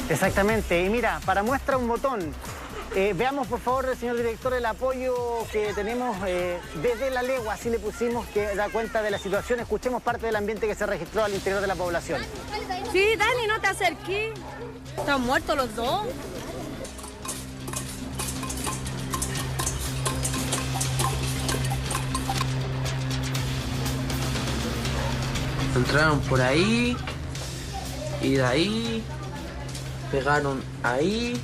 Exactamente. Y mira, para muestra un botón, veamos por favor, señor director, el apoyo que tenemos desde La Legua, así le pusimos, que da cuenta de la situación. Escuchemos parte del ambiente que se registró al interior de la población. Sí, Dani, no te acerques. Están muertos los dos. Entraron por ahí y de ahí pegaron ahí,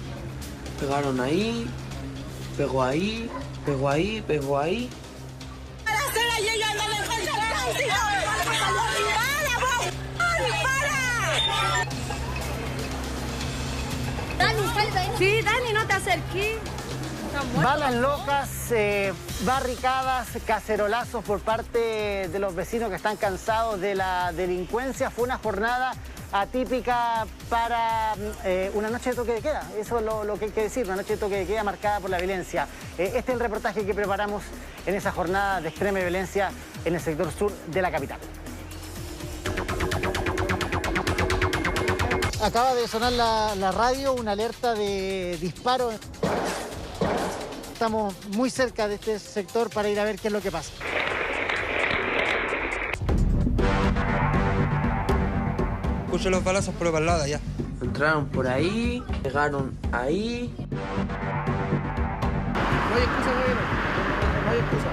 pegaron ahí, pegó ahí, pegó ahí, pegó ahí. Sí, Dani, no te acerques. Balas locas, barricadas, cacerolazos por parte de los vecinos que están cansados de la delincuencia. Fue una jornada atípica para una noche de toque de queda. Eso es lo que hay que decir, una noche de toque de queda marcada por la violencia. Este es el reportaje que preparamos en esa jornada de extrema violencia en el sector sur de la capital. Acaba de sonar la radio, una alerta de disparo. Estamos muy cerca de este sector para ir a ver qué es lo que pasa. Escucho los balazos por la balada ya. Entraron por ahí, pegaron ahí. No hay excusa, gobierno. No hay excusa.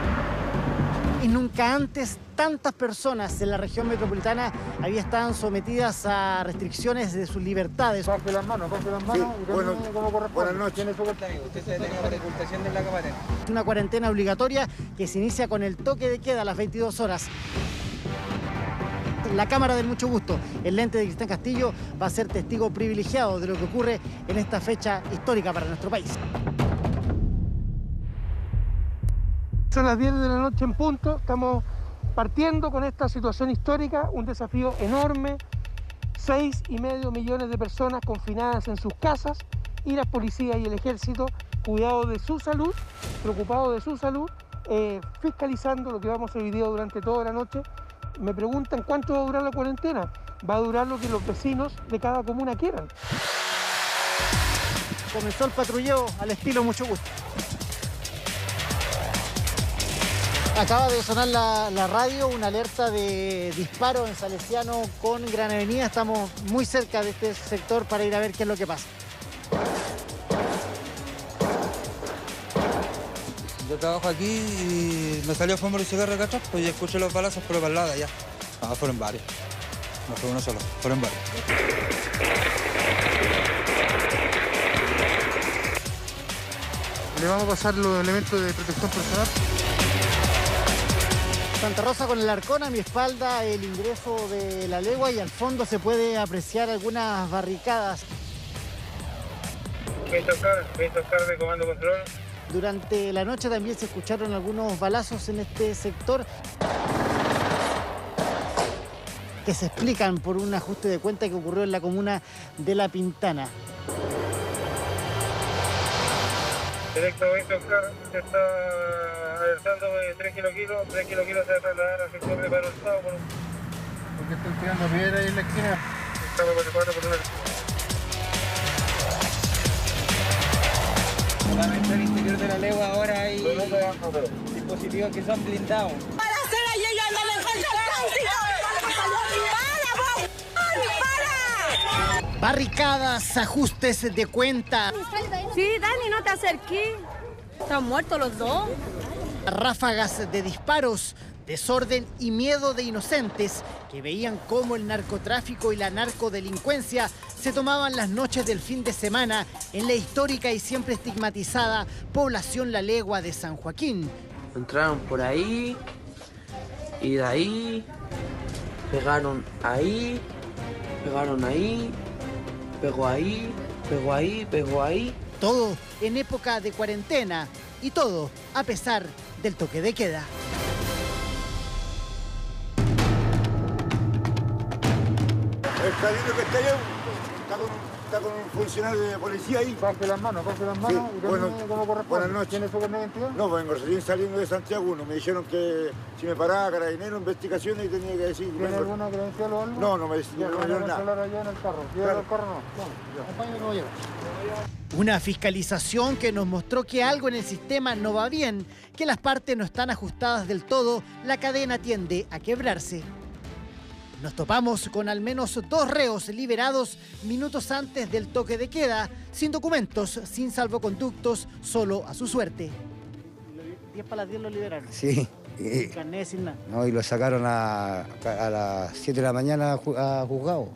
Y nunca antes tantas personas en la región metropolitana estaban sometidas a restricciones de sus libertades. Baje las manos Sí, y bueno, como corresponde. buenas noches. Tiene su vuelta, amigo. Usted se detenga por ocultación de la cámara. Una cuarentena obligatoria que se inicia con el toque de queda a las 22 horas. La Cámara del Mucho Gusto, el lente de Cristian Castillo, va a ser testigo privilegiado de lo que ocurre en esta fecha histórica para nuestro país. Son las 10 de la noche en punto, estamos partiendo con esta situación histórica, un desafío enorme, 6,5 millones de personas confinadas en sus casas y la policía y el ejército cuidados de su salud, preocupados de su salud, fiscalizando lo que vamos a hacer hoy día durante toda la noche. Me preguntan cuánto va a durar la cuarentena. Va a durar lo que los vecinos de cada comuna quieran. Comenzó el patrulleo al estilo Mucho Gusto. Acaba de sonar la radio, una alerta de disparo en Salesiano con Gran Avenida. Estamos muy cerca de este sector para ir a ver qué es lo que pasa. Yo trabajo aquí y me salió fumar un cigarro acá atrás, pues ya escuché los balazos por la balada ya. Ah, fueron varios. No fue uno solo, fueron varios. Le vamos a pasar los elementos de protección personal. Santa Rosa con el Arcón, a mi espalda el ingreso de La Legua y al fondo se puede apreciar algunas barricadas. 20 Oscar de Comando Control. Durante la noche también se escucharon algunos balazos en este sector que se explican por un ajuste de cuenta que ocurrió en la comuna de La Pintana. Directo 20 Oscar, se está alertando de 3 kilos, se va a trasladar al sector de Palo Estado. Porque están tirando piedra ahí en la esquina. Estamos 44 por 1. Solamente al interior de La Legua ahora hay dispositivos que son blindados. Barricadas, ajustes de cuenta. Sí, Dani, no te acerques. Están muertos los dos. Ráfagas de disparos, desorden y miedo de inocentes que veían cómo el narcotráfico y la narcodelincuencia se tomaban las noches del fin de semana en la histórica y siempre estigmatizada población La Legua de San Joaquín. Entraron por ahí y de ahí pegaron ahí, pegaron ahí, pegó ahí, pegó ahí, pegó ahí. Todo en época de cuarentena y todo a pesar del toque de queda. El camino que está allá, está con un funcionario de policía ahí. Baje las manos, sí, y bueno, como corresponde. buenas noches. ¿Tiene su carnet de identidad? No, vengo recién saliendo de Santiago 1. Me dijeron que si me paraba Carabinero, investigaciones, y tenía que decir... ¿Tiene alguna credencial o algo? No, no me dieron nada. Allá en el carro. Claro. El carro no. Acompáñame, caballero. Una fiscalización que nos mostró que algo en el sistema no va bien, que las partes no están ajustadas del todo, la cadena tiende a quebrarse. Nos topamos con al menos 2 reos liberados minutos antes del toque de queda, sin documentos, sin salvoconductos, solo a su suerte. 10 para las 10 lo liberaron. Sí. Sin carnet, sin nada. No, y lo sacaron a las 7 de la mañana a juzgado.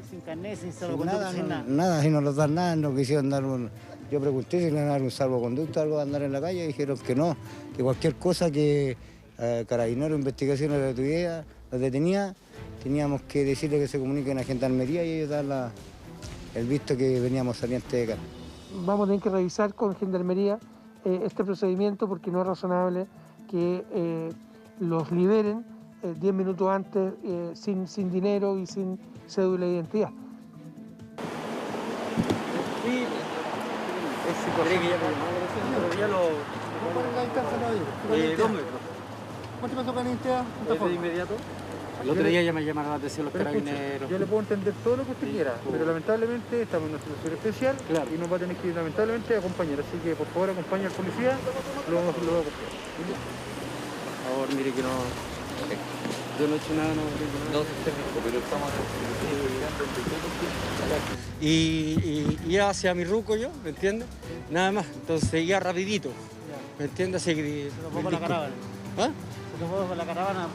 Sin carnet, sin salvoconducto, sin nada. Nada, si no nos dan nada, no quisieron dar un... Yo pregunté si le iban a dar un salvoconducto, algo de andar en la calle, y dijeron que no, que cualquier cosa que Carabinero Investigaciones lo detenía, teníamos que decirle que se comuniquen a Gendarmería y ellos dan el visto que veníamos salientes de acá. Vamos a tener que revisar con Gendarmería este procedimiento porque no es razonable que los liberen 10 minutos antes sin dinero y sin cédula de identidad. Sí, es psicológico. Ya lo... ¿Cuál es la distancia, caballero? 2 metros. ¿Cuánto me toca la identidad? ¿De inmediato? El otro día ya me llamaron la atención los carabineros. Yo le puedo entender todo lo que usted quiera, pero lamentablemente estamos en una situación especial y nos va a tener que lamentablemente acompañar. Así que por favor acompañe al policía, lo vamos a copiar. Por favor, mire que no... Yo no he hecho nada, no pero estamos... Y hacia mi ruco yo, ¿me entiendes? Nada más, entonces seguía rapidito, ¿me entiendes? Así que... Se lo pongo con la caravana. ¿Ah? Se lo pongo con la caravana.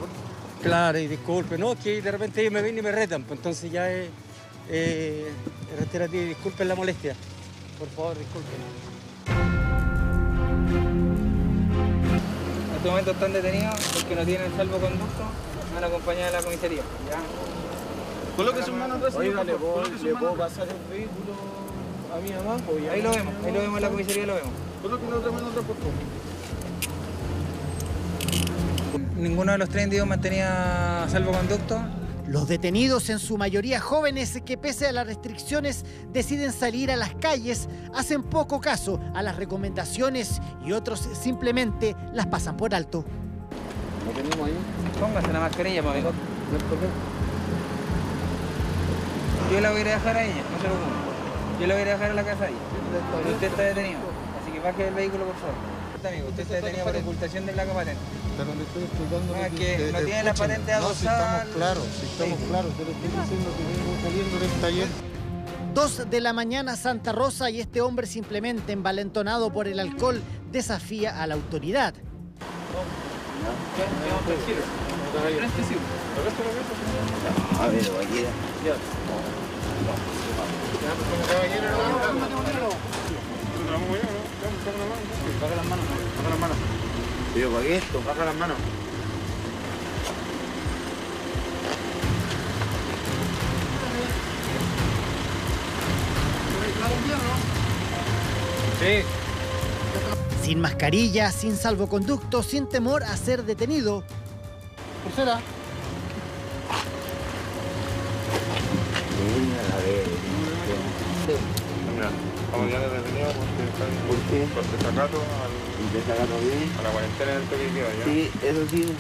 Claro, y disculpe, no, que de repente ellos me ven y me retan, pues entonces ya es reiterativo, disculpen la molestia, por favor, disculpen. En este momento están detenidos porque no tienen salvoconducto, van a acompañar a la comisaría. ¿Ya? Coloque sus manos atrás. Oiga, ¿le puedo pasar el vehículo a mi mamá? Ahí lo vemos en la comisaría, lo vemos. Coloque la otra mano atrás, por favor. Ninguno de los 3 individuos mantenía salvoconducto. Los detenidos, en su mayoría jóvenes que pese a las restricciones deciden salir a las calles, hacen poco caso a las recomendaciones y otros simplemente las pasan por alto. ¿Lo tenemos ahí? Póngase la mascarilla, para amigo. Yo la voy a ir a dejar a ella, no se lo preocupe. Yo la voy a ir a dejar a la casa de ella. Pero usted está detenido, así que baje del vehículo, por favor. Amigo, usted está detenido por ocultación de placa patente. Pero le estoy explicando que no tiene la patente adosada. No, si estamos claros, yo le estoy diciendo que vengo saliendo del taller. 2 de la mañana, Santa Rosa, y este hombre simplemente envalentonado por el alcohol desafía a la autoridad. A ver, caballero. Baja las manos. Yo pagué esto. Baja las manos. Sí. Sin mascarilla, sin salvoconducto, sin temor a ser detenido. Tercera. Vamos ya de detenido porque por desacato a la cuarentena del toque de queda, ¿ya? Sí, eso sí.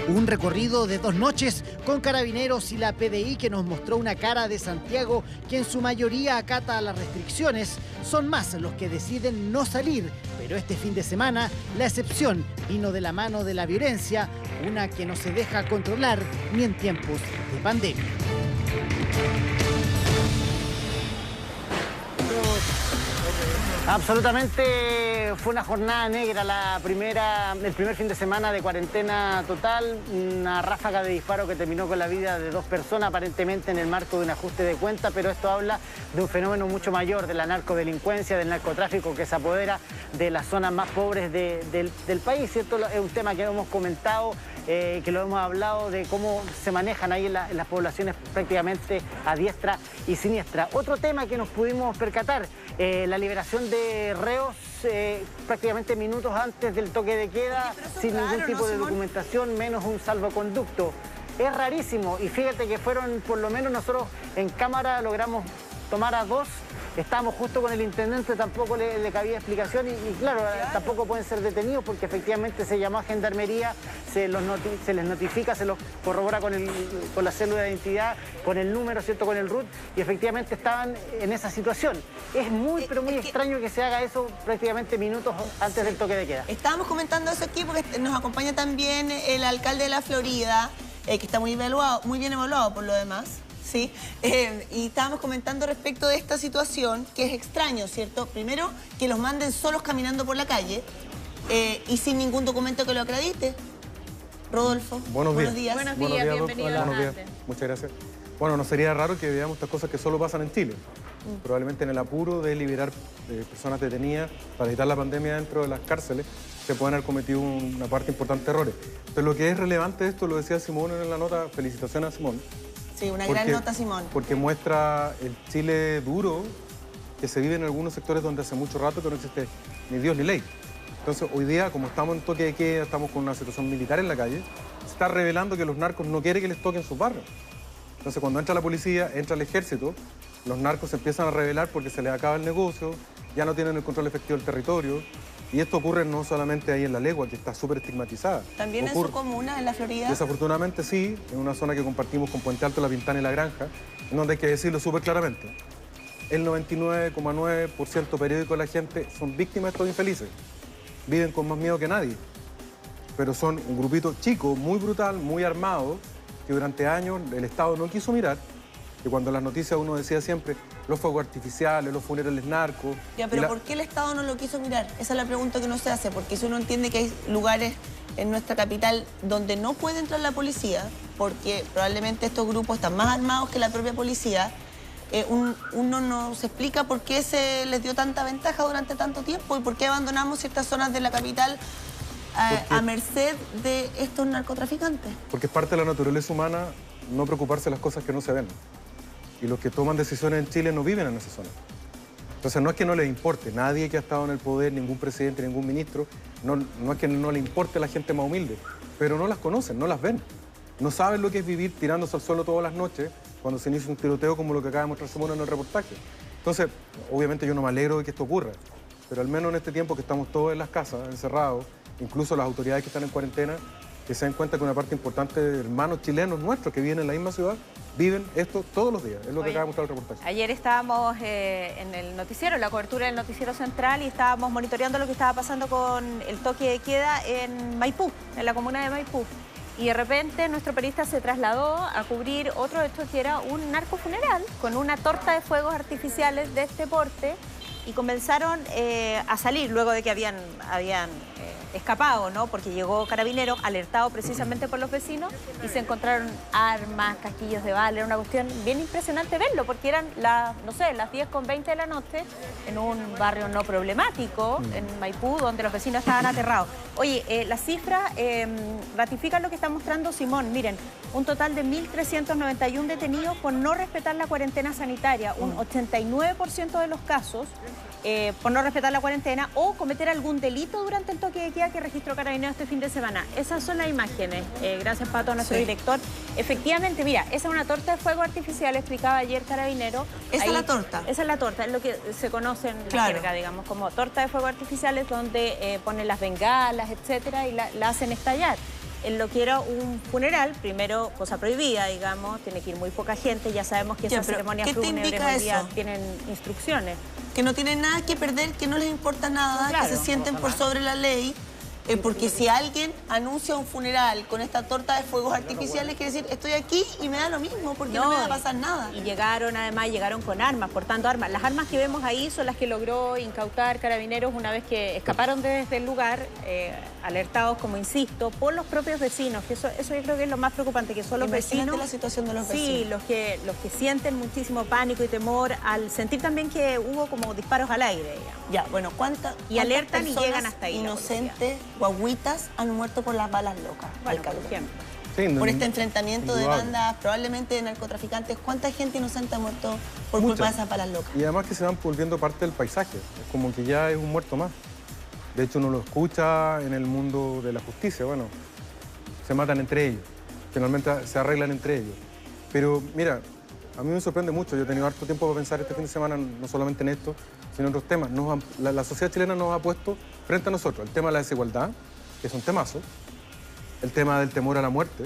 Un recorrido de 2 noches con carabineros y la PDI que nos mostró una cara de Santiago que en su mayoría acata las restricciones. Son más los que deciden no salir, pero este fin de semana la excepción vino de la mano de la violencia, una que no se deja controlar ni en tiempos de pandemia. Absolutamente fue una jornada negra el primer fin de semana de cuarentena total, una ráfaga de disparo que terminó con la vida de 2 personas aparentemente en el marco de un ajuste de cuenta, pero esto habla de un fenómeno mucho mayor, de la narcodelincuencia, del narcotráfico que se apodera de las zonas más pobres del país, ¿cierto? Es un tema que hemos comentado, que lo hemos hablado de cómo se manejan ahí en las poblaciones prácticamente a diestra y siniestra. Otro tema que nos pudimos percatar, la liberación de reos prácticamente minutos antes del toque de queda, sin ningún tipo de documentación, menos un salvoconducto. Es rarísimo, y fíjate que fueron, por lo menos nosotros en cámara logramos tomar a 2. Estábamos justo con el intendente, tampoco le cabía explicación y claro, tampoco pueden ser detenidos porque efectivamente se llamó a Gendarmería, se les notifica, se los corrobora con la cédula de identidad, con el número, ¿cierto?, con el RUT, y efectivamente estaban en esa situación. Es muy, pero muy extraño que se haga eso prácticamente minutos antes del toque de queda. Estábamos comentando eso aquí porque nos acompaña también el alcalde de la Florida, que está muy bien evaluado por lo demás. Sí, y estábamos comentando respecto de esta situación, que es extraño, ¿cierto? Primero, que los manden solos caminando por la calle y sin ningún documento que lo acredite. Rodolfo, buenos días. Buenos días, bienvenido. Buenos días, muchas gracias. Bueno, no sería raro que veamos estas cosas que solo pasan en Chile. Probablemente en el apuro de liberar personas detenidas para evitar la pandemia dentro de las cárceles, se pueden haber cometido una parte importante de errores. Pero lo que es relevante de esto, lo decía Simón en la nota, felicitaciones a Simón. Sí, una gran nota, Simón. Porque muestra el Chile duro que se vive en algunos sectores donde hace mucho rato que no existe ni Dios ni ley. Entonces, hoy día, como estamos en toque de queda, estamos con una situación militar en la calle, se está revelando que los narcos no quieren que les toquen sus barrios. Entonces, cuando entra la policía, entra el ejército, los narcos se empiezan a rebelar porque se les acaba el negocio, ya no tienen el control efectivo del territorio. Y esto ocurre no solamente ahí en La Legua, que está súper estigmatizada. ¿También en su comuna, en la Florida? Desafortunadamente sí, en una zona que compartimos con Puente Alto, La Pintana y La Granja, en donde hay que decirlo súper claramente. El 99,9% periódico de la gente son víctimas de estos infelices. Viven con más miedo que nadie. Pero son un grupito chico, muy brutal, muy armado, que durante años el Estado no quiso mirar. Que cuando en las noticias uno decía siempre los fuegos artificiales, los funerales narcos... Ya, pero ¿por qué el Estado no lo quiso mirar? Esa es la pregunta que no se hace, porque si uno entiende que hay lugares en nuestra capital donde no puede entrar la policía, porque probablemente estos grupos están más armados que la propia policía, uno no se explica por qué se les dio tanta ventaja durante tanto tiempo y por qué abandonamos ciertas zonas de la capital a merced de estos narcotraficantes. Porque es parte de la naturaleza humana no preocuparse de las cosas que no se ven. Y los que toman decisiones en Chile no viven en esa zona. Entonces no es que no les importe, nadie que ha estado en el poder, ningún presidente, ningún ministro, no es que no le importe a la gente más humilde, pero no las conocen, no las ven. No saben lo que es vivir tirándose al suelo todas las noches cuando se inicia un tiroteo como lo que acaba de mostrar Simón en el reportaje. Entonces, obviamente yo no me alegro de que esto ocurra, pero al menos en este tiempo que estamos todos en las casas, encerrados, incluso las autoridades que están en cuarentena, que se den cuenta que una parte importante de hermanos chilenos nuestros que viven en la misma ciudad viven esto todos los días. Es lo que acaba de mostrar el reportaje. Ayer estábamos en el noticiero, en la cobertura del noticiero central, y estábamos monitoreando lo que estaba pasando con el toque de queda en Maipú, en la comuna de Maipú. Y de repente nuestro periodista se trasladó a cubrir otro hecho que era un narcofuneral con una torta de fuegos artificiales de este porte, y comenzaron a salir luego de que habían escapado, ¿no? Porque llegó Carabineros, alertado precisamente por los vecinos, y se encontraron armas, casquillos de bala. Era una cuestión bien impresionante verlo, porque eran las 10:20 de la noche en un barrio no problemático, en Maipú, donde los vecinos estaban aterrados. Oye, las cifras ratifican lo que está mostrando Simón. Miren, un total de 1.391 detenidos por no respetar la cuarentena sanitaria, un 89% de los casos por no respetar la cuarentena o cometer algún delito durante el toque de queda que registró Carabineros este fin de semana. Esas son las imágenes. Gracias, Pato, nuestro director. Efectivamente, mira, esa es una torta de fuego artificial, explicaba ayer Carabineros. ¿Esa es la torta? Esa es la torta, es lo que se conoce en la jerga, digamos, como torta de fuego artificiales, donde ponen las bengalas, etcétera, y la hacen estallar. En lo que era un funeral, primero, cosa prohibida, digamos, tiene que ir muy poca gente, ya sabemos que esas ceremonias fúnebres hoy día tienen instrucciones. Que no tienen nada que perder, que no les importa nada, claro, que se sienten por sobre la ley, porque si alguien anuncia un funeral con esta torta de fuegos artificiales, quiere decir, estoy aquí y me da lo mismo, porque no me va a pasar nada. Y además llegaron con armas, portando armas. Las armas que vemos ahí son las que logró incautar Carabineros una vez que escaparon desde el lugar, alertados, como insisto, por los propios vecinos, que eso yo creo que es lo más preocupante, que son los vecinos. La situación de los vecinos. Sí, los que sienten muchísimo pánico y temor al sentir también que hubo como disparos al aire, digamos. Ya, bueno, y alertan y llegan hasta ahí. Inocentes, guaguitas, han muerto por las balas locas, bueno, por ejemplo. Sí, por este enfrentamiento de bandas, probablemente de narcotraficantes. ¿Cuánta gente inocente ha muerto por culpa de esas balas locas? Y además que se van volviendo parte del paisaje. Es como que ya es un muerto más. De hecho, uno lo escucha en el mundo de la justicia. Bueno, se matan entre ellos. Finalmente se arreglan entre ellos. Pero mira, a mí me sorprende mucho. Yo he tenido harto tiempo para pensar este fin de semana, no solamente en esto, sino en otros temas. La sociedad chilena nos ha puesto frente a nosotros el tema de la desigualdad, que es un temazo, el tema del temor a la muerte,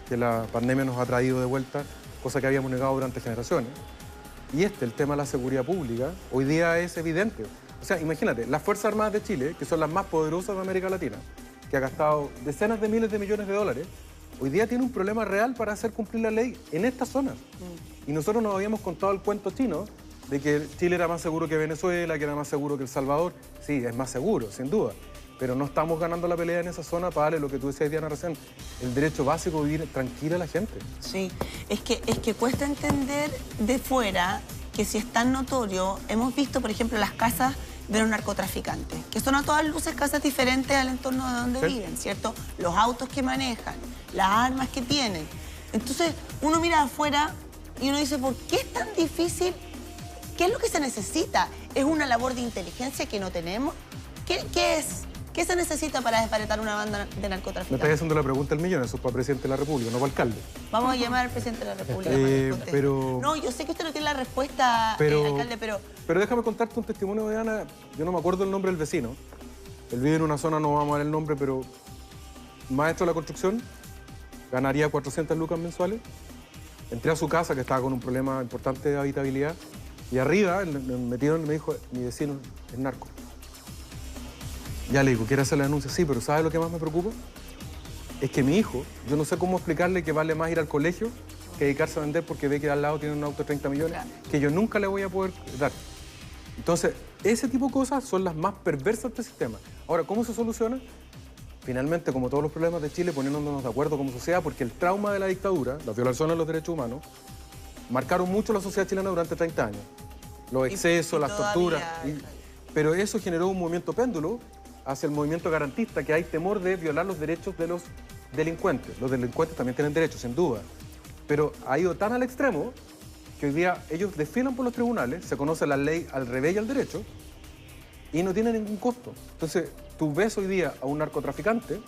que la pandemia nos ha traído de vuelta, cosa que habíamos negado durante generaciones. Y el tema de la seguridad pública, hoy día es evidente. O sea, imagínate, las Fuerzas Armadas de Chile, que son las más poderosas de América Latina, que ha gastado decenas de miles de millones de dólares, hoy día tiene un problema real para hacer cumplir la ley en esta zona. Y nosotros nos habíamos contado el cuento chino de que Chile era más seguro que Venezuela, que era más seguro que El Salvador. Sí, es más seguro, sin duda. Pero no estamos ganando la pelea en esa zona para darle lo que tú decías, Diana, recién, el derecho básico de vivir tranquila a la gente. Sí, es que cuesta entender de fuera que si es tan notorio, hemos visto, por ejemplo, las casas de los narcotraficantes, que son a todas luces casas diferentes al entorno de donde viven, ¿cierto? Los autos que manejan, las armas que tienen. Entonces, uno mira afuera y uno dice, ¿por qué es tan difícil? ¿Qué es lo que se necesita? ¿Es una labor de inteligencia que no tenemos? ¿Qué es? ¿Qué se necesita para desbaratar una banda de narcotraficantes? Me estás haciendo la pregunta al millón, eso es para presidente de la República, no para alcalde. Vamos a llamar al presidente de la República. Pero... No, yo sé que usted no tiene la respuesta, alcalde, pero... Pero déjame contarte un testimonio de Ana. Yo no me acuerdo el nombre del vecino. Él vive en una zona, no vamos a dar el nombre, pero maestro de la construcción, ganaría 400 lucas mensuales. Entré a su casa, que estaba con un problema importante de habitabilidad, y arriba me metieron y me dijo, mi vecino es narco. Ya le digo, ¿quiere hacer la denuncia? Sí, pero ¿sabe lo que más me preocupa? Es que mi hijo, yo no sé cómo explicarle que vale más ir al colegio que dedicarse a vender porque ve que al lado tiene un auto de 30 millones, que yo nunca le voy a poder dar. Entonces, ese tipo de cosas son las más perversas del sistema. Ahora, ¿cómo se soluciona? Finalmente, como todos los problemas de Chile, poniéndonos de acuerdo como sociedad, porque el trauma de la dictadura, las violaciones de los derechos humanos, marcaron mucho la sociedad chilena durante 30 años. Los excesos, las torturas. Pero eso generó un movimiento péndulo hacia el movimiento garantista, que hay temor de violar los derechos de los delincuentes. Los delincuentes también tienen derechos, sin duda. Pero ha ido tan al extremo que hoy día ellos desfilan por los tribunales, se conoce la ley al revés y al derecho, y no tiene ningún costo. Entonces, tú ves hoy día a un narcotraficante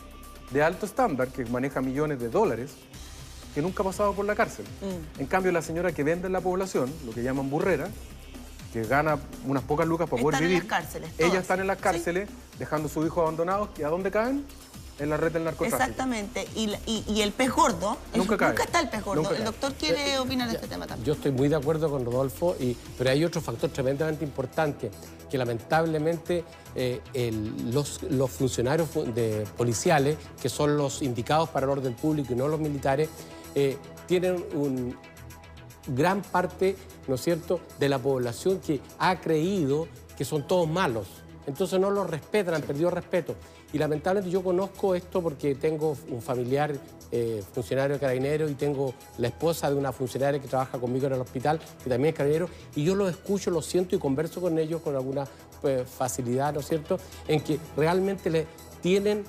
de alto estándar que maneja millones de dólares que nunca ha pasado por la cárcel. En cambio, la señora que vende en la población, lo que llaman burrera, que gana unas pocas lucas para poder vivir. Están en las cárceles, ellas están en las cárceles, dejando a sus hijos abandonados, ¿y a dónde caen? En la red del narcotráfico. Exactamente. Y el pez gordo, nunca está el pez gordo. El doctor quiere opinar de este tema también. Yo estoy muy de acuerdo con Rodolfo, pero hay otro factor tremendamente importante, que lamentablemente los funcionarios policiales, que son los indicados para el orden público y no los militares, tienen gran parte, ¿no es cierto?, de la población que ha creído que son todos malos. Entonces no los respetan, han perdido respeto. Y lamentablemente yo conozco esto porque tengo un familiar funcionario de Carabineros y tengo la esposa de una funcionaria que trabaja conmigo en el hospital, que también es carabinero, y yo los escucho, los siento y converso con ellos con alguna facilidad, ¿no es cierto?, en que realmente tienen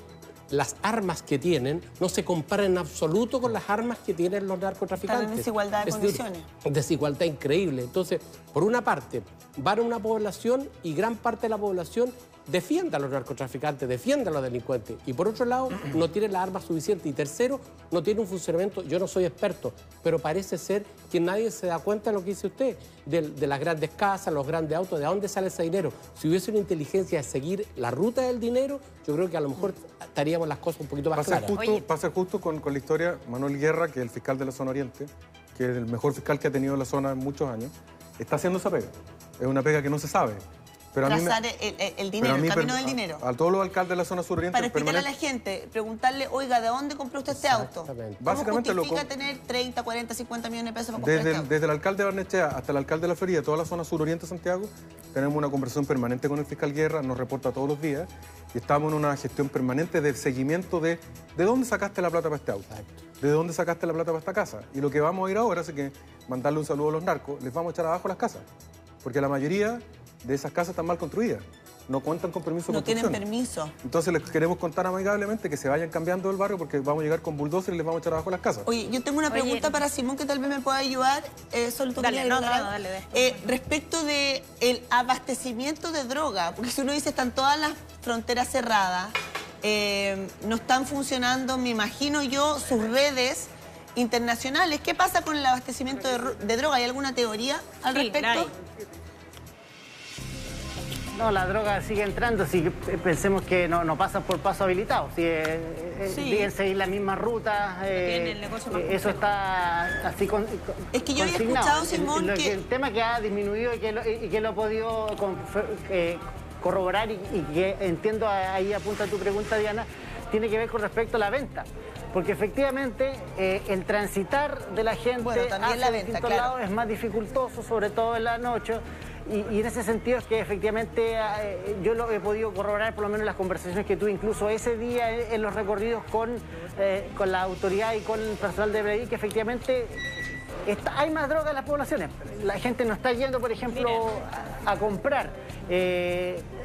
las armas que tienen, no se comparan en absoluto con las armas que tienen los narcotraficantes. Están en desigualdad de condiciones. Desigualdad increíble. Entonces, por una parte, van a una población y gran parte de la población defiende a los narcotraficantes, defiende a los delincuentes. Y por otro lado, no tiene las armas suficientes. Y tercero, no tiene un funcionamiento, yo no soy experto, pero parece ser que nadie se da cuenta de lo que dice usted, de las grandes casas, los grandes autos, de dónde sale ese dinero. Si hubiese una inteligencia de seguir la ruta del dinero, yo creo que a lo mejor estaríamos las cosas un poquito más claras. Pasa justo con la historia, Manuel Guerra, que es el fiscal de la zona oriente, que es el mejor fiscal que ha tenido la zona en muchos años, está haciendo esa pega. Es una pega que no se sabe. Pero trazar el dinero, el camino del dinero. A todos los alcaldes de la zona suroriente. Para explicarle a la gente, preguntarle, oiga, ¿de dónde compró usted este auto? Básicamente ¿Cómo justifica tener 30, 40, 50 millones de pesos para comprar este auto? Desde el alcalde de Barnechea hasta el alcalde de la Florida, toda la zona suroriente de Santiago, tenemos una conversación permanente con el fiscal Guerra, nos reporta todos los días, y estamos en una gestión permanente de seguimiento de dónde sacaste la plata para este auto, de dónde sacaste la plata para esta casa. Y lo que vamos a ir ahora es que mandarle un saludo a los narcos, les vamos a echar abajo las casas, porque la mayoría de esas casas están mal construidas. no cuentan con permiso de No construcción. tienen permiso. Entonces les queremos contar amigablemente que se vayan cambiando el barrio porque vamos a llegar con bulldozer y les vamos a echar abajo las casas. Oye, yo tengo una pregunta para Simón que tal vez me pueda ayudar. Solo tú Dale, querías no, agregar. dale. Respecto de el abastecimiento de droga, porque si uno dice están todas las fronteras cerradas, no están funcionando, me imagino yo, sus redes internacionales. ¿Qué pasa con el abastecimiento de droga? ¿Hay alguna teoría al respecto? No, la droga sigue entrando, si pensemos que no pasan por paso habilitado, siguen seguir la misma ruta, eso está así Es que yo había consignado. escuchado, Simón, El tema que ha disminuido y que lo he podido corroborar y que entiendo, ahí apunta tu pregunta, Diana, tiene que ver con respecto a la venta. Porque efectivamente el transitar de la gente hacia distintos lados es más dificultoso, sobre todo en la noche. Y en ese sentido es que efectivamente yo lo he podido corroborar, por lo menos en las conversaciones que tuve, incluso ese día en los recorridos con la autoridad y con el personal de BRI, que efectivamente hay más droga en las poblaciones. La gente no está yendo, por ejemplo, a comprar.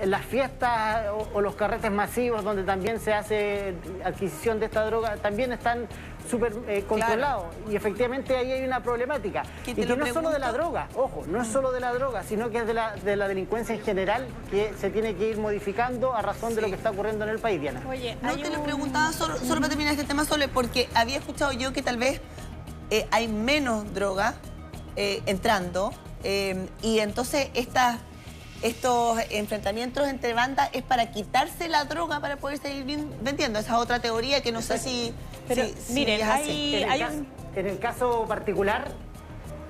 Las fiestas o los carretes masivos donde también se hace adquisición de esta droga también están súper controlados. Claro. Y efectivamente ahí hay una problemática. Y que no es solo de la droga, ojo, no es solo de la droga, sino que es de la delincuencia en general que se tiene que ir modificando a razón de lo que está ocurriendo en el país, Diana. Oye, no te lo preguntaba solo para terminar este tema, Sole, porque había escuchado yo que tal vez hay menos droga entrando y entonces estos enfrentamientos entre bandas es para quitarse la droga para poder seguir vendiendo. Esa es otra teoría que no sé si... Pero miren, en el caso particular,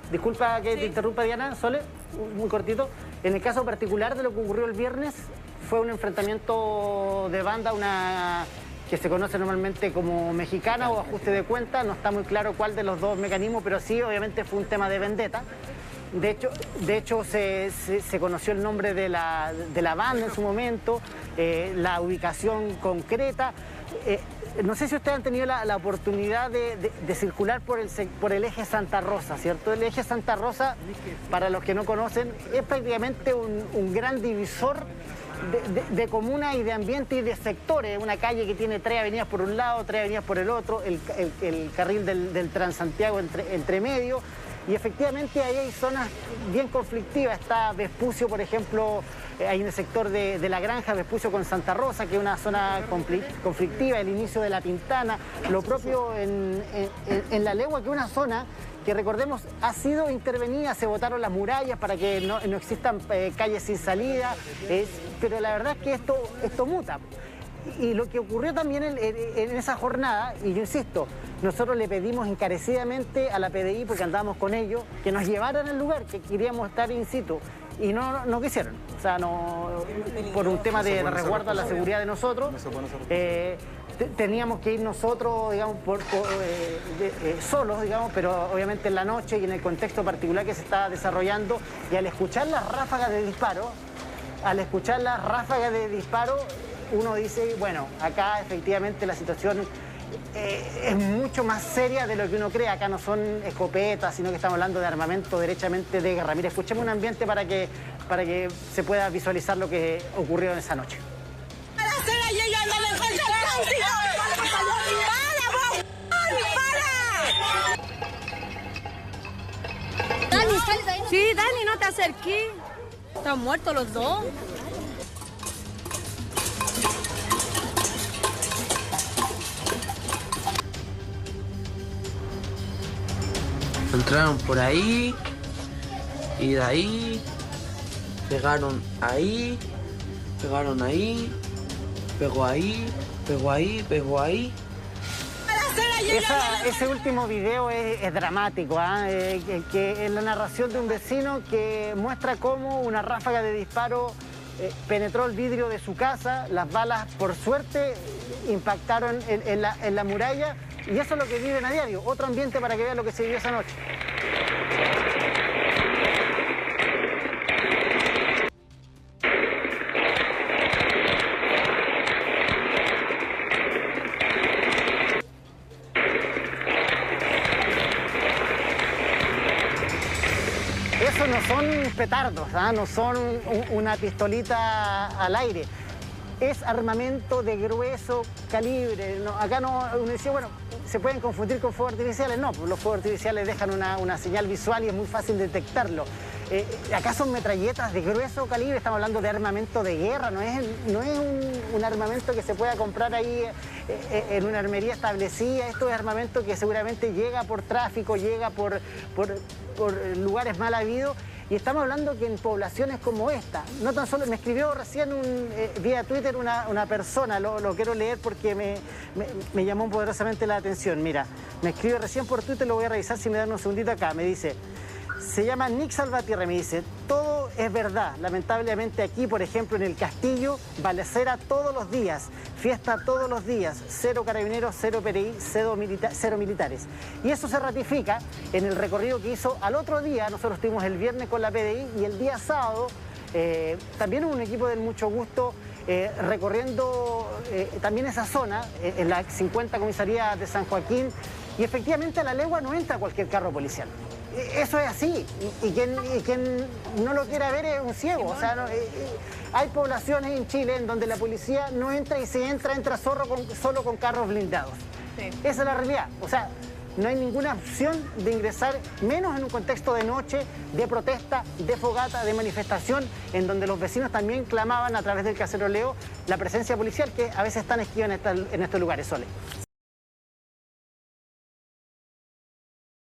disculpa que te interrumpa, Diana, Sole, muy cortito. En el caso particular de lo que ocurrió el viernes, fue un enfrentamiento de banda, que se conoce normalmente como mexicana o ajuste de cuenta. No está muy claro cuál de los dos mecanismos, pero sí, obviamente fue un tema de vendetta. De hecho se conoció el nombre de la banda en su momento, la ubicación concreta. No sé si ustedes han tenido la oportunidad de circular por el eje Santa Rosa, ¿cierto? El eje Santa Rosa, para los que no conocen, es prácticamente un gran divisor de comuna y de ambiente y de sectores. Una calle que tiene 3 avenidas por un lado, 3 avenidas por el otro, el carril del Transantiago entre medio. Y efectivamente ahí hay zonas bien conflictivas. Está Vespucio, por ejemplo, hay en el sector de La Granja, Vespucio con Santa Rosa, que es una zona conflictiva, el inicio de La Pintana. Lo propio en La Legua, que es una zona que, recordemos, ha sido intervenida, se botaron las murallas para que no existan calles sin salida, pero la verdad es que esto muta. Y lo que ocurrió también en esa jornada, y yo insisto, nosotros le pedimos encarecidamente a la PDI, porque andábamos con ellos, que nos llevaran al lugar, que queríamos estar in situ, y no quisieron. O sea, por un tema de resguardo a la seguridad de nosotros, teníamos que ir nosotros, digamos, solos, digamos, pero obviamente en la noche y en el contexto particular que se estaba desarrollando, y al escuchar las ráfagas de disparo, uno dice, bueno, acá efectivamente la situación es mucho más seria de lo que uno cree. Acá no son escopetas, sino que estamos hablando de armamento derechamente de guerra. Mira, escuchemos un ambiente para que se pueda visualizar lo que ocurrió en esa noche. Sí, Dani, no te acerques. Están muertos los dos. Entraron por ahí y de ahí pegaron ahí, pegó ahí. Ese último video es dramático, que es la narración de un vecino que muestra cómo una ráfaga de disparo penetró el vidrio de su casa. Las balas, por suerte, impactaron en la muralla, y eso es lo que viven a diario. Otro ambiente para que vean lo que se vivió esa noche. esos no son petardos, no son una pistolita al aire. Es armamento de grueso calibre. Acá uno decía, bueno, se pueden confundir con fuegos artificiales. No, los fuegos artificiales dejan una señal visual y es muy fácil detectarlo. Acá son metralletas de grueso calibre, estamos hablando de armamento de guerra, no es un armamento que se pueda comprar ahí en una armería establecida. Esto es armamento que seguramente llega por tráfico, llega por lugares mal habidos. Y estamos hablando que en poblaciones como esta, no tan solo, me escribió recién vía Twitter una persona, lo quiero leer porque me llamó poderosamente la atención. Mira, me escribe recién por Twitter, lo voy a revisar si me dan un segundito acá. Me dice, se llama Nick Salvatierra, me dice, todo es verdad. Lamentablemente aquí, por ejemplo, en el Castillo, balacera todos los días, fiesta todos los días, 0 carabineros, 0 PRI, 0 militares. Y eso se ratifica en el recorrido que hizo al otro día. Nosotros estuvimos el viernes con la PDI y el día sábado también hubo un equipo del Mucho Gusto recorriendo también esa zona, en la 50 comisaría de San Joaquín, y efectivamente a la legua no entra cualquier carro policial. Eso es así, y quien no lo quiera ver es un ciego. O sea, hay poblaciones en Chile en donde la policía no entra, y si entra solo con carros blindados. Sí. Esa es la realidad. O sea, no hay ninguna opción de ingresar, menos en un contexto de noche, de protesta, de fogata, de manifestación, en donde los vecinos también clamaban a través del caceroleo la presencia policial, que a veces es tan esquiva en estos lugares, Sole.